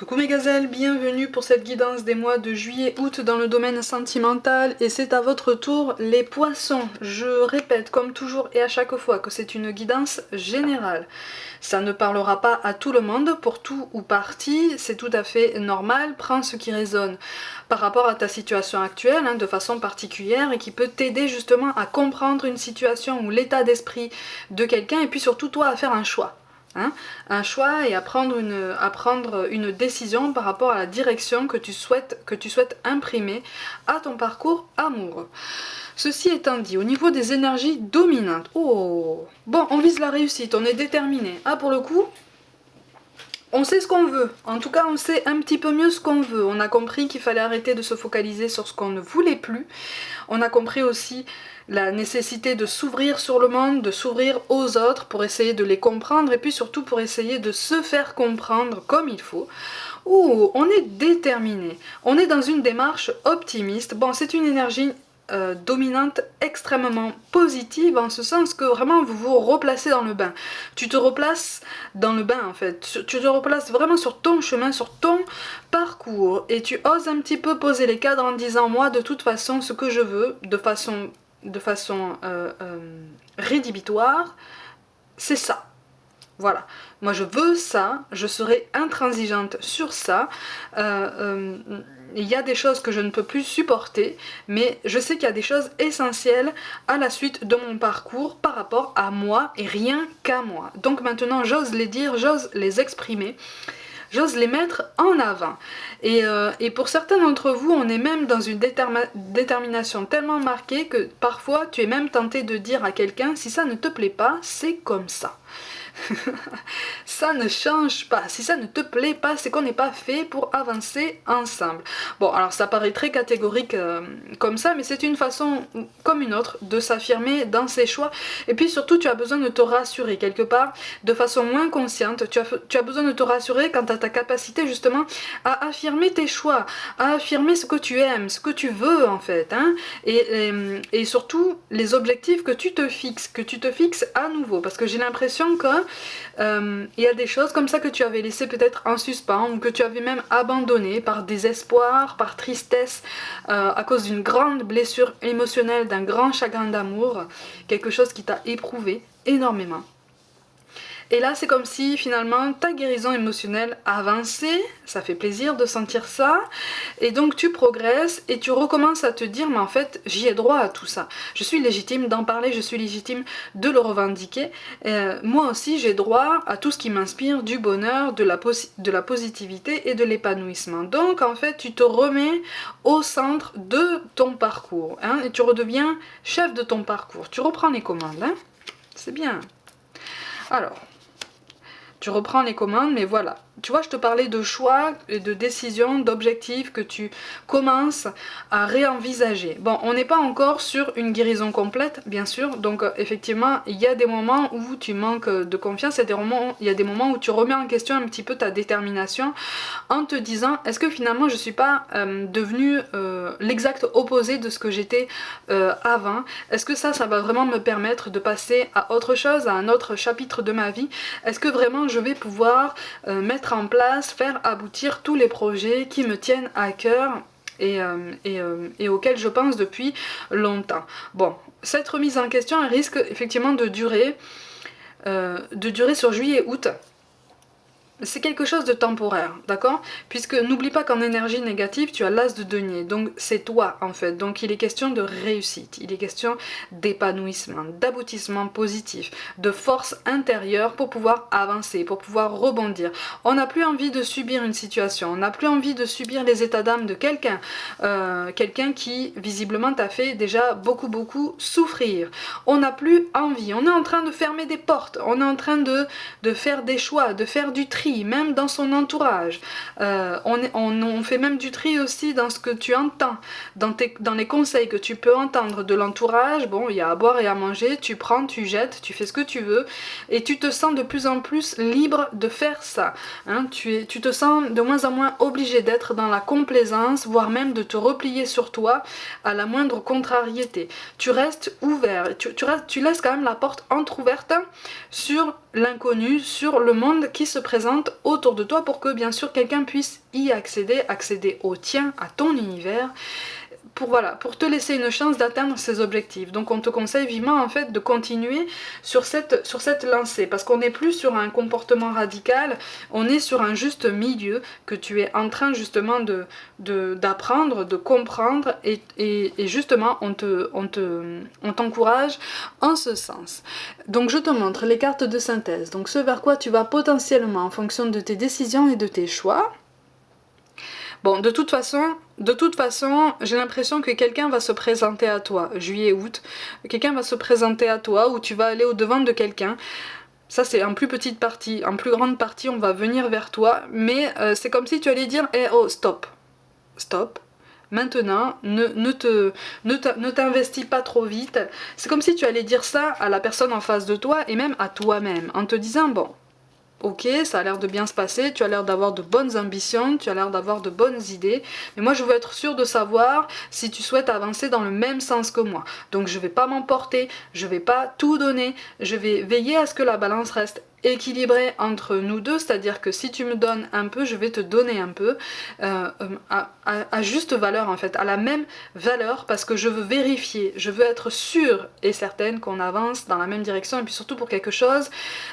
Coucou mes gazelles, bienvenue pour cette guidance des mois de juillet-août dans le domaine sentimental et c'est à votre tour les poissons. Je répète comme toujours et à chaque fois que c'est une guidance générale. Ça ne parlera pas à tout le monde, pour tout ou partie, c'est tout à fait normal, prends ce qui résonne par rapport à ta situation actuelle de façon particulière et qui peut t'aider justement à comprendre une situation ou l'état d'esprit de quelqu'un et puis surtout toi à faire un choix. Un choix et à prendre une décision par rapport à la direction que tu souhaites imprimer à ton parcours amoureux. Ceci étant dit, au niveau des énergies dominantes, bon, on vise la réussite, on est déterminé. Pour le coup, on sait ce qu'on veut, en tout cas on sait un petit peu mieux ce qu'on veut. On a compris qu'il fallait arrêter de se focaliser sur ce qu'on ne voulait plus. On a compris aussi la nécessité de s'ouvrir sur le monde, de s'ouvrir aux autres pour essayer de les comprendre et puis surtout pour essayer de se faire comprendre comme il faut. On est déterminé, on est dans une démarche optimiste. Bon, c'est une énergie dominante extrêmement positive en ce sens que vraiment vous vous replacez dans le bain. Tu te replaces dans le bain en fait, tu te replaces vraiment sur ton chemin, sur ton parcours et tu oses un petit peu poser les cadres en disant moi de toute façon ce que je veux de façon rédhibitoire, c'est ça. Voilà, moi je veux ça, je serai intransigeante sur ça. Il y a des choses que je ne peux plus supporter, mais je sais qu'il y a des choses essentielles à la suite de mon parcours par rapport à moi et rien qu'à moi. Donc maintenant j'ose les dire, j'ose les exprimer. J'ose les mettre en avant. Et pour certains d'entre vous, on est même dans une détermination tellement marquée que parfois tu es même tenté de dire à quelqu'un, si ça ne te plaît pas, c'est comme ça. Ça ne change pas. Si ça ne te plaît pas, c'est qu'on n'est pas fait pour avancer ensemble. Bon, alors ça paraît très catégorique comme ça, mais c'est une façon comme une autre de s'affirmer dans ses choix. Et puis surtout, tu as besoin de te rassurer quelque part, de façon moins consciente. Tu as besoin de te rassurer quant à ta capacité justement à affirmer tes choix, à affirmer ce que tu aimes, ce que tu veux en fait. Et surtout, les objectifs que tu te fixes à nouveau. Parce que j'ai l'impression que il y a des choses comme ça que tu avais laissées peut-être en suspens ou que tu avais même abandonné par désespoir, par tristesse, à cause d'une grande blessure émotionnelle, d'un grand chagrin d'amour, quelque chose qui t'a éprouvé énormément. Et là, c'est comme si finalement ta guérison émotionnelle avançait, ça fait plaisir de sentir ça, et donc tu progresses et tu recommences à te dire, mais en fait, j'y ai droit à tout ça. Je suis légitime d'en parler, je suis légitime de le revendiquer. Moi aussi, j'ai droit à tout ce qui m'inspire du bonheur, de la positivité et de l'épanouissement. Donc, en fait, tu te remets au centre de ton parcours, et tu redeviens chef de ton parcours. Tu reprends les commandes, c'est bien. Alors, tu reprends les commandes, mais voilà. Tu vois, je te parlais de choix, et de décisions, d'objectifs que tu commences à réenvisager. Bon, on n'est pas encore sur une guérison complète, bien sûr. Donc, effectivement, il y a des moments où tu manques de confiance. Il y a des moments où tu remets en question un petit peu ta détermination en te disant, est-ce que finalement, je ne suis pas devenue l'exact opposé de ce que j'étais avant? Est-ce que ça va vraiment me permettre de passer à autre chose, à un autre chapitre de ma vie? Est-ce que vraiment je vais pouvoir mettre en place, faire aboutir tous les projets qui me tiennent à cœur et auxquels je pense depuis longtemps? Bon, cette remise en question elle risque effectivement de durer sur juillet-août. C'est quelque chose de temporaire, d'accord? Puisque n'oublie pas qu'en énergie négative, tu as l'as de denier, donc c'est toi en fait. Donc il est question de réussite, il est question d'épanouissement, d'aboutissement positif, de force intérieure pour pouvoir avancer, pour pouvoir rebondir. On n'a plus envie de subir une situation, on n'a plus envie de subir les états d'âme de quelqu'un, quelqu'un qui visiblement t'a fait déjà beaucoup souffrir. On n'a plus envie, on est en train de fermer des portes, on est en train de faire des choix, de faire du tri, même dans son entourage. On fait même du tri aussi dans ce que tu entends, dans les conseils que tu peux entendre de l'entourage. Bon, il y a à boire et à manger, tu prends, tu jettes, tu fais ce que tu veux, et tu te sens de plus en plus libre de faire ça. Tu te sens de moins en moins obligé d'être dans la complaisance, voire même de te replier sur toi à la moindre contrariété. Tu restes ouvert, tu laisses quand même la porte entrouverte sur l'inconnu, sur le monde qui se présente autour de toi pour que bien sûr quelqu'un puisse y accéder, accéder au tien, à ton univers, pour te laisser une chance d'atteindre ces objectifs. Donc on te conseille vivement en fait de continuer sur cette lancée, parce qu'on n'est plus sur un comportement radical, on est sur un juste milieu que tu es en train justement d'apprendre, de comprendre, et justement on t'encourage en ce sens. Donc je te montre les cartes de synthèse, donc ce vers quoi tu vas potentiellement en fonction de tes décisions et de tes choix. Bon, de toute façon, j'ai l'impression que quelqu'un va se présenter à toi, juillet, août, quelqu'un va se présenter à toi, ou tu vas aller au-devant de quelqu'un. Ça, c'est en plus petite partie. En plus grande partie, on va venir vers toi, mais c'est comme si tu allais dire, eh oh, stop, stop. Maintenant, ne t'investis pas trop vite. C'est comme si tu allais dire ça à la personne en face de toi, et même à toi-même, en te disant, bon, ok, ça a l'air de bien se passer, tu as l'air d'avoir de bonnes ambitions, tu as l'air d'avoir de bonnes idées, mais moi je veux être sûre de savoir si tu souhaites avancer dans le même sens que moi. Donc je vais pas m'emporter, je vais pas tout donner, je vais veiller à ce que la balance reste équilibrée entre nous deux, c'est-à-dire que si tu me donnes un peu, je vais te donner un peu, à juste valeur en fait, à la même valeur, parce que je veux vérifier, je veux être sûre et certaine qu'on avance dans la même direction, et puis surtout pour quelque chose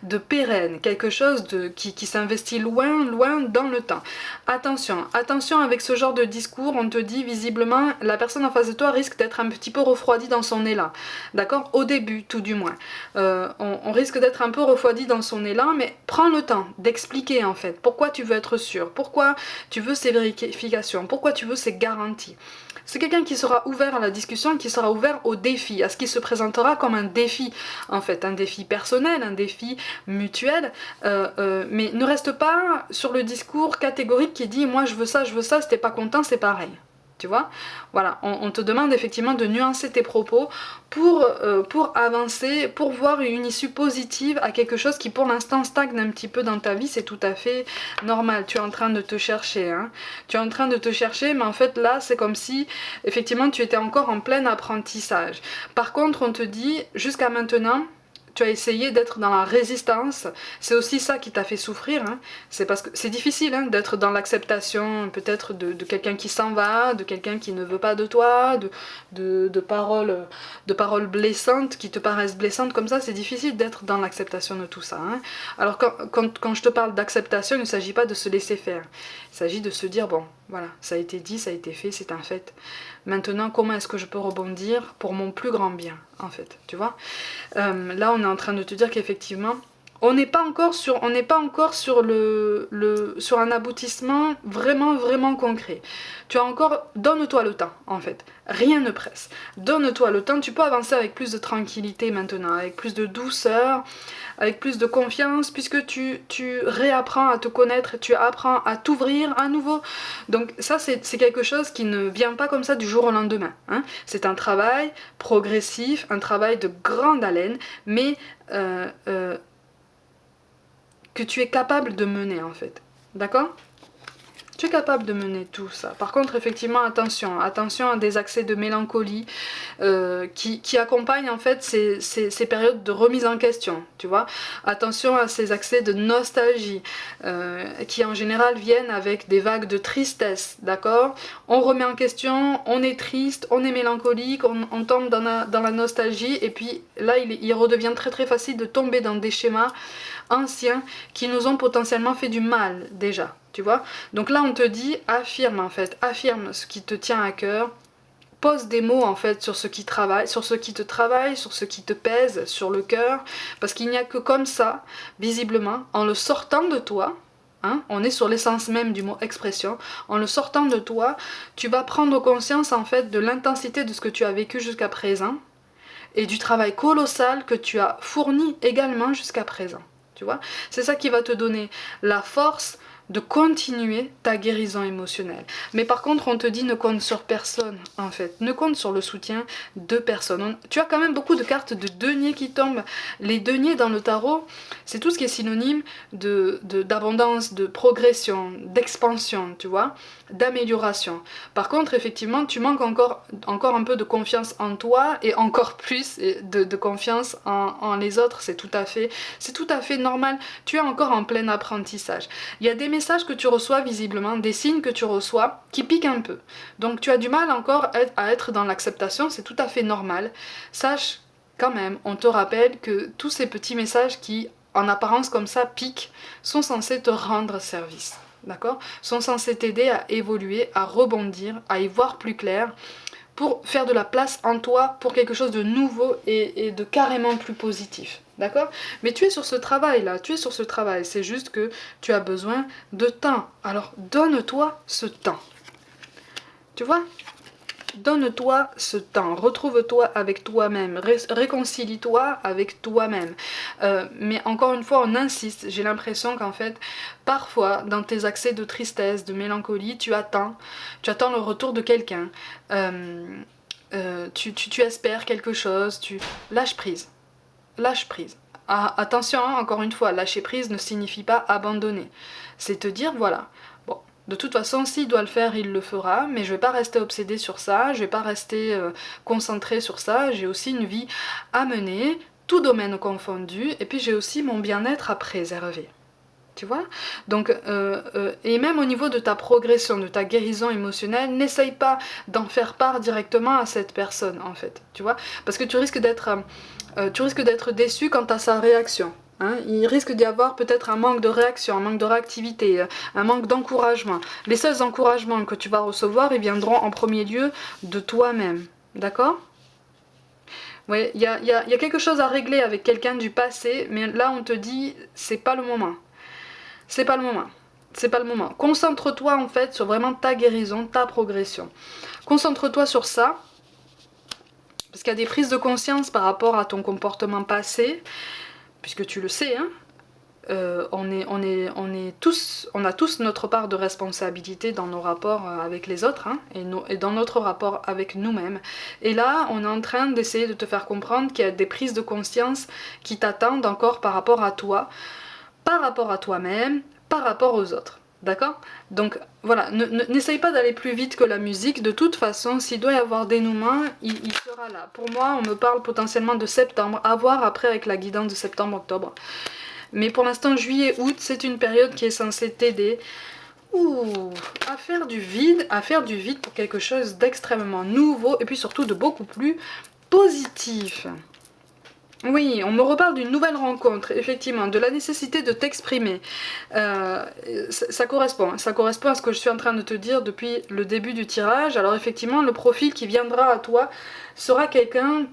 de pérenne, quelque chose qui s'investit loin, loin dans le temps. Attention, attention avec ce genre de discours, on te dit visiblement, la personne en face de toi risque d'être un petit peu refroidie dans son élan, d'accord? Au début, tout du moins. On risque d'être un peu refroidi dans son élan, mais prends le temps d'expliquer en fait pourquoi tu veux être sûr, pourquoi tu veux ces vérifications, pourquoi tu veux ces garanties. C'est quelqu'un qui sera ouvert à la discussion, qui sera ouvert au défi, à ce qui se présentera comme un défi, en fait, un défi personnel, un défi mutuel, mais ne reste pas sur le discours catégorique qui dit « moi je veux ça, si t'es pas content, c'est pareil ». Tu vois, voilà, on te demande effectivement de nuancer tes propos pour avancer, pour voir une issue positive à quelque chose qui pour l'instant stagne un petit peu dans ta vie. C'est tout à fait normal, tu es en train de te chercher, hein. Tu es en train de te chercher, mais en fait là c'est comme si effectivement tu étais encore en plein apprentissage. Par contre on te dit jusqu'à maintenant, tu as essayé d'être dans la résistance, c'est aussi ça qui t'a fait souffrir, hein. C'est parce que c'est difficile hein, d'être dans l'acceptation peut-être de quelqu'un qui s'en va, de quelqu'un qui ne veut pas de toi, de paroles blessantes qui te paraissent blessantes comme ça, c'est difficile d'être dans l'acceptation de tout ça, hein. Alors quand je te parle d'acceptation, il ne s'agit pas de se laisser faire, il s'agit de se dire bon, voilà, ça a été dit, ça a été fait, c'est un fait. Maintenant, comment est-ce que je peux rebondir pour mon plus grand bien, en fait, tu vois. Là, on est en train de te dire qu'effectivement, on n'est pas encore sur sur un aboutissement vraiment, vraiment concret. Tu as encore, donne-toi le temps, en fait. Rien ne presse. Donne-toi le temps, tu peux avancer avec plus de tranquillité maintenant, avec plus de douceur, avec plus de confiance, puisque tu réapprends à te connaître, tu apprends à t'ouvrir à nouveau. Donc ça, c'est quelque chose qui ne vient pas comme ça du jour au lendemain, hein. C'est un travail progressif, un travail de grande haleine, mais que tu es capable de mener en fait, d'accord? Tu es capable de mener tout ça. Par contre, effectivement, attention à des accès de mélancolie qui accompagnent en fait ces périodes de remise en question, tu vois. Attention à ces accès de nostalgie qui en général viennent avec des vagues de tristesse, d'accord? On remet en question, on est triste, on est mélancolique, on tombe dans la nostalgie, et puis là, il redevient très très facile de tomber dans des schémas anciens qui nous ont potentiellement fait du mal déjà. Tu vois, donc là on te dit affirme en fait, affirme ce qui te tient à cœur, pose des mots en fait sur ce qui travaille, sur ce qui te travaille, sur ce qui te pèse sur le cœur, parce qu'il n'y a que comme ça, visiblement, en le sortant de toi, hein, on est sur l'essence même du mot expression, en le sortant de toi, tu vas prendre conscience en fait de l'intensité de ce que tu as vécu jusqu'à présent et du travail colossal que tu as fourni également jusqu'à présent. Tu vois, c'est ça qui va te donner la force de continuer ta guérison émotionnelle. Mais par contre, on te dit ne compte sur personne, en fait. Ne compte sur le soutien de personne. Tu as quand même beaucoup de cartes de deniers qui tombent. Les deniers dans le tarot, c'est tout ce qui est synonyme d'abondance, de progression, d'expansion, tu vois, d'amélioration. Par contre, effectivement, tu manques encore un peu de confiance en toi et encore plus de confiance en les autres. C'est tout à fait normal. Tu es encore en plein apprentissage. Il y a des messages que tu reçois visiblement, des signes que tu reçois qui piquent un peu. Donc tu as du mal encore à être dans l'acceptation, c'est tout à fait normal. Sache quand même, on te rappelle que tous ces petits messages qui, en apparence comme ça, piquent, sont censés te rendre service. D'accord ? Sont censés t'aider à évoluer, à rebondir, à y voir plus clair, pour faire de la place en toi pour quelque chose de nouveau et de carrément plus positif. D'accord ? Mais tu es sur ce travail-là, c'est juste que tu as besoin de temps. Alors donne-toi ce temps. Tu vois ? Donne-toi ce temps, retrouve-toi avec toi-même, réconcilie-toi avec toi-même. Mais encore une fois, on insiste, j'ai l'impression qu'en fait, parfois, dans tes accès de tristesse, de mélancolie, tu attends le retour de quelqu'un, tu espères quelque chose, tu lâches prise. Lâche prise. Ah, attention, hein, encore une fois, lâcher prise ne signifie pas abandonner. C'est te dire, voilà, bon, de toute façon, s'il doit le faire, il le fera, mais je vais pas rester obsédée sur ça, je vais pas rester concentrée sur ça, j'ai aussi une vie à mener, tout domaine confondu, et puis j'ai aussi mon bien-être à préserver. Tu vois ? Donc, et même au niveau de ta progression, de ta guérison émotionnelle, n'essaye pas d'en faire part directement à cette personne, en fait. Tu vois ? Parce que tu risques d'être déçu quant à sa réaction. Hein, il risque d'y avoir peut-être un manque de réaction, un manque de réactivité, un manque d'encouragement. Les seuls encouragements que tu vas recevoir, ils viendront en premier lieu de toi-même. D'accord ? Ouais, il y a quelque chose à régler avec quelqu'un du passé, mais là on te dit, c'est pas le moment. C'est pas le moment. C'est pas le moment. Concentre-toi en fait sur vraiment ta guérison, ta progression. Concentre-toi sur ça. Parce qu'il y a des prises de conscience par rapport à ton comportement passé, puisque tu le sais, hein, on a tous notre part de responsabilité dans nos rapports avec les autres, hein, et dans notre rapport avec nous-mêmes. Et là, on est en train d'essayer de te faire comprendre qu'il y a des prises de conscience qui t'attendent encore par rapport à toi, par rapport à toi-même, par rapport aux autres. D'accord ? Donc voilà, n'essaye pas d'aller plus vite que la musique. De toute façon, s'il doit y avoir dénouement, il sera là. Pour moi, on me parle potentiellement de septembre, à voir après avec la guidance de septembre-octobre. Mais pour l'instant, juillet-août, c'est une période qui est censée t'aider à faire du vide pour quelque chose d'extrêmement nouveau et puis surtout de beaucoup plus positif. Oui, on me reparle d'une nouvelle rencontre, effectivement, de la nécessité de t'exprimer. Ça correspond à ce que je suis en train de te dire depuis le début du tirage. Alors effectivement, le profil qui viendra à toi sera quelqu'un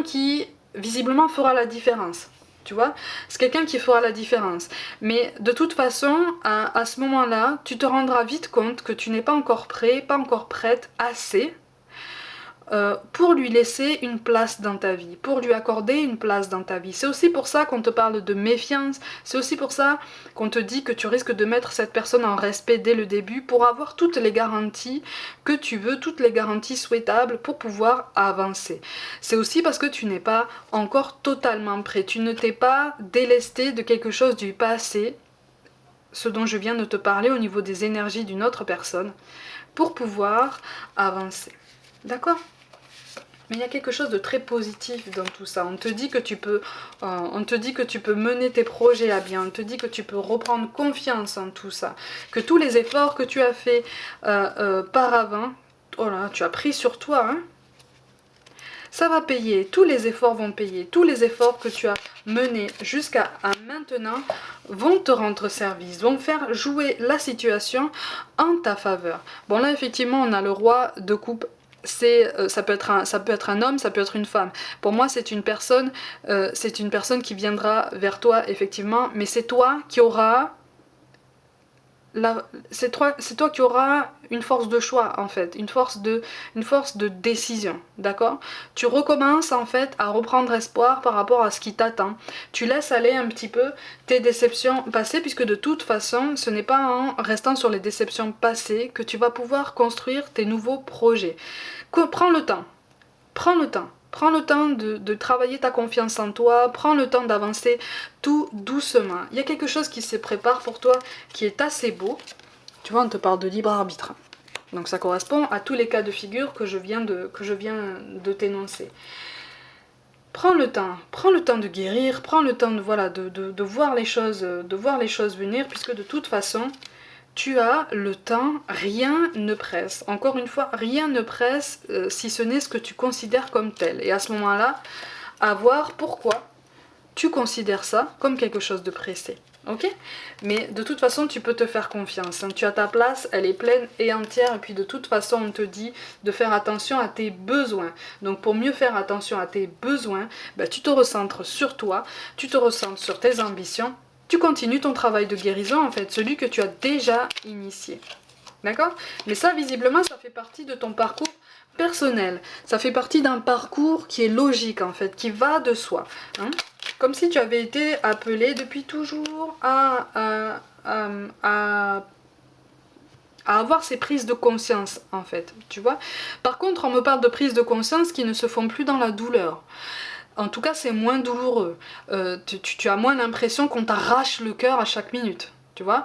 qui, visiblement, fera la différence. Tu vois ? C'est quelqu'un qui fera la différence. Mais de toute façon, à ce moment-là, tu te rendras vite compte que tu n'es pas encore prêt, pas encore prête assez pour lui laisser une place dans ta vie, pour lui accorder une place dans ta vie. C'est aussi pour ça qu'on te parle de méfiance, c'est aussi pour ça qu'on te dit que tu risques de mettre cette personne en respect dès le début pour avoir toutes les garanties que tu veux, toutes les garanties souhaitables pour pouvoir avancer. C'est aussi parce que tu n'es pas encore totalement prêt, tu ne t'es pas délesté de quelque chose du passé, ce dont je viens de te parler au niveau des énergies d'une autre personne, pour pouvoir avancer. D'accord ? Mais il y a quelque chose de très positif dans tout ça. On te dit que tu peux mener tes projets à bien. On te dit que tu peux reprendre confiance en tout ça. Que tous les efforts que tu as fait par avant, oh là, tu as pris sur toi, hein, ça va payer. Tous les efforts vont payer. Tous les efforts que tu as menés jusqu'à maintenant vont te rendre service, vont faire jouer la situation en ta faveur. Bon là, effectivement, on a le roi de coupe. Ça peut être un homme, ça peut être une femme. Pour moi, c'est une personne qui viendra vers toi, effectivement, mais c'est toi qui auras c'est toi qui auras une force de choix en fait, une force de décision, d'accord? Tu recommences en fait à reprendre espoir par rapport à ce qui t'attend. Tu laisses aller un petit peu tes déceptions passées, puisque de toute façon, ce n'est pas en restant sur les déceptions passées que tu vas pouvoir construire tes nouveaux projets. Prends le temps, prends le temps. Prends le temps de travailler ta confiance en toi, prends le temps d'avancer tout doucement. Il y a quelque chose qui se prépare pour toi qui est assez beau. Tu vois, on te parle de libre arbitre. Donc ça correspond à tous les cas de figure que je viens de t'énoncer. Prends le temps de guérir, prends le temps de voir les choses venir, puisque de toute façon, tu as le temps, rien ne presse. Encore une fois, rien ne presse si ce n'est ce que tu considères comme tel. Et à ce moment-là, à voir pourquoi tu considères ça comme quelque chose de pressé. Ok? Mais de toute façon, tu peux te faire confiance. Hein. Tu as ta place, elle est pleine et entière. Et puis de toute façon, on te dit de faire attention à tes besoins. Donc pour mieux faire attention à tes besoins, bah, tu te recentres sur toi, tu te recentres sur tes ambitions. Tu continues ton travail de guérison, en fait, celui que tu as déjà initié. D'accord? Mais ça, visiblement, ça fait partie de ton parcours personnel. Ça fait partie d'un parcours qui est logique, en fait, qui va de soi. Hein? Comme si tu avais été appelé depuis toujours à avoir ces prises de conscience, en fait. Tu vois? Par contre, on me parle de prises de conscience qui ne se font plus dans la douleur. En tout cas, c'est moins douloureux. Tu as moins l'impression qu'on t'arrache le cœur à chaque minute. Tu vois,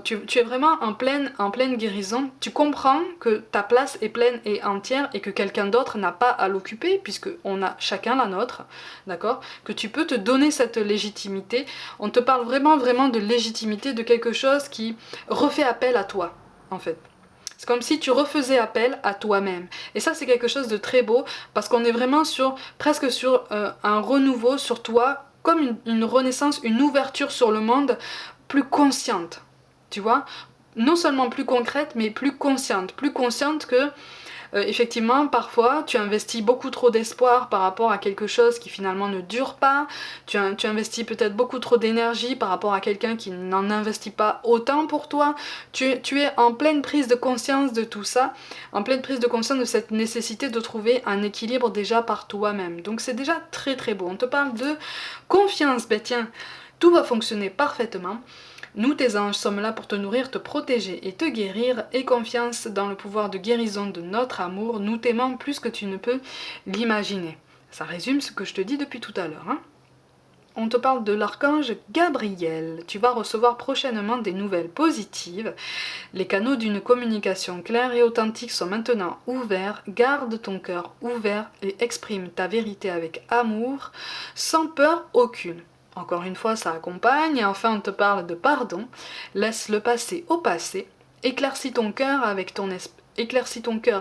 tu es vraiment en pleine guérison. Tu comprends que ta place est pleine et entière et que quelqu'un d'autre n'a pas à l'occuper, puisqu'on a chacun la nôtre, d'accord? Que tu peux te donner cette légitimité. On te parle vraiment de légitimité, de quelque chose qui refait appel à toi, en fait. C'est comme si tu refaisais appel à toi-même. Et ça, c'est quelque chose de très beau, parce qu'on est vraiment presque sur un renouveau sur toi, comme une renaissance, une ouverture sur le monde plus consciente. Tu vois? Non seulement plus concrète, mais plus consciente. Plus consciente que effectivement, parfois, tu investis beaucoup trop d'espoir par rapport à quelque chose qui finalement ne dure pas. Tu investis peut-être beaucoup trop d'énergie par rapport à quelqu'un qui n'en investit pas autant pour toi. Tu es en pleine prise de conscience de tout ça, en pleine prise de conscience de cette nécessité de trouver un équilibre déjà par toi-même. Donc c'est déjà très très beau. On te parle de confiance. Ben tiens, tout va fonctionner parfaitement. Nous, tes anges, sommes là pour te nourrir, te protéger et te guérir. Aie confiance dans le pouvoir de guérison de notre amour. Nous t'aimons plus que tu ne peux l'imaginer. Ça résume ce que je te dis depuis tout à l'heure. Hein. On te parle de l'archange Gabriel. Tu vas recevoir prochainement des nouvelles positives. Les canaux d'une communication claire et authentique sont maintenant ouverts. Garde ton cœur ouvert et exprime ta vérité avec amour, sans peur aucune. Encore une fois, ça accompagne. Et enfin, on te parle de pardon. Laisse le passé au passé. Éclaircis ton cœur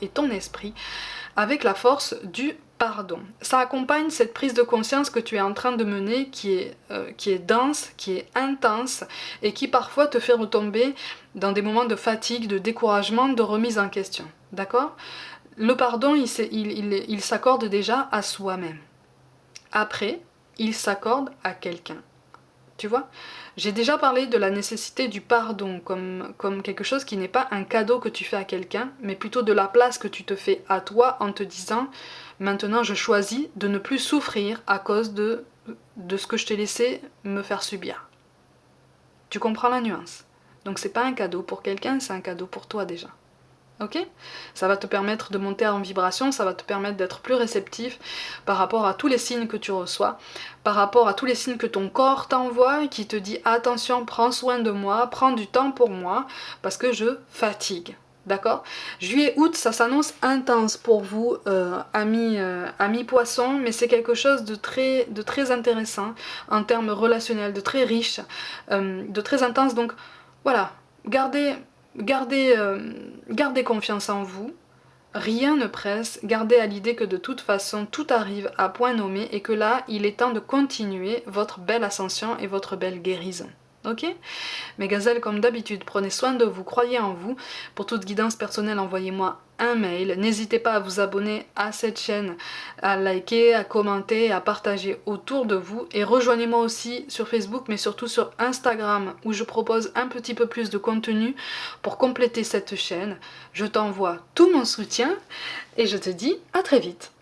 et ton esprit avec la force du pardon. Ça accompagne cette prise de conscience que tu es en train de mener, qui est dense, qui est intense et qui parfois te fait retomber dans des moments de fatigue, de découragement, de remise en question. D'accord? Le pardon, il s'accorde déjà à soi-même. Après, il s'accorde à quelqu'un. Tu vois? J'ai déjà parlé de la nécessité du pardon comme quelque chose qui n'est pas un cadeau que tu fais à quelqu'un, mais plutôt de la place que tu te fais à toi en te disant « Maintenant, je choisis de ne plus souffrir à cause de ce que je t'ai laissé me faire subir. » Tu comprends la nuance? Donc c'est pas un cadeau pour quelqu'un, c'est un cadeau pour toi déjà. Ok? Ça va te permettre de monter en vibration, ça va te permettre d'être plus réceptif par rapport à tous les signes que tu reçois, par rapport à tous les signes que ton corps t'envoie et qui te dit attention, prends soin de moi, prends du temps pour moi, parce que je fatigue. D'accord? Juillet-août, ça s'annonce intense pour vous, amis poissons, mais c'est quelque chose de très intéressant en termes relationnels, de très riche, de très intense. Donc voilà, gardez confiance en vous, rien ne presse, gardez à l'idée que de toute façon tout arrive à point nommé et que là il est temps de continuer votre belle ascension et votre belle guérison. Ok? Mes gazelles, comme d'habitude, prenez soin de vous, croyez en vous. Pour toute guidance personnelle, envoyez-moi un mail. N'hésitez pas à vous abonner à cette chaîne, à liker, à commenter, à partager autour de vous. Et rejoignez-moi aussi sur Facebook, mais surtout sur Instagram, où je propose un petit peu plus de contenu pour compléter cette chaîne. Je t'envoie tout mon soutien et je te dis à très vite.